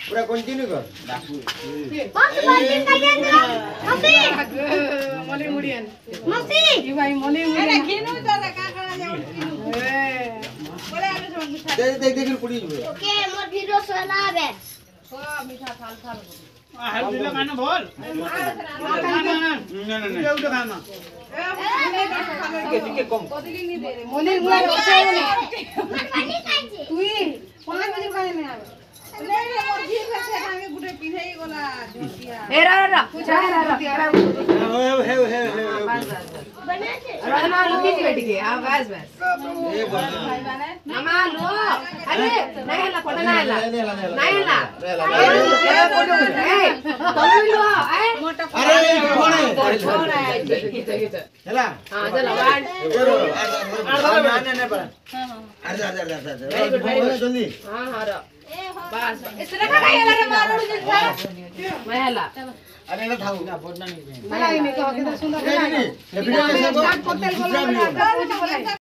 पूरा कंटिन्यू कर mummy mummy काजे ना मम्मी मले मुड़ियन मम्मी ये भाई मले मुड़ियन किनु तो का करा जाऊ किनु बोले आले सब मिठा देख देख देख पुड़ी जुए ओके मोर वीडियो चलावे सब मिठा थाल थाल हाल दिला खाना बोल ना ये उठा खाना के कम मले मुड़ा बचाओ ना पानी खाइजे तू 5 बजे खाने में आवे ले ले मोर जी से भांगे गुटे पिन्हई गोला जोतिया ए रा रा हे बना छे राना लुकी बैठ गए हां बस बस ये बोल मामा लो अरे नहीं हला पड़ा नहीं हला नहीं हला ए तुम लो ए अरे कौन है हेला हां चलो वन नहीं पड़ा अरे जल्दी हां हां रो बस इस तरह का येला रे मारो मैं हला अरे ना थाऊ मलाई में कहो कितना सुंदर नहीं ये वीडियो कैसे चाट कोकटेल बोलो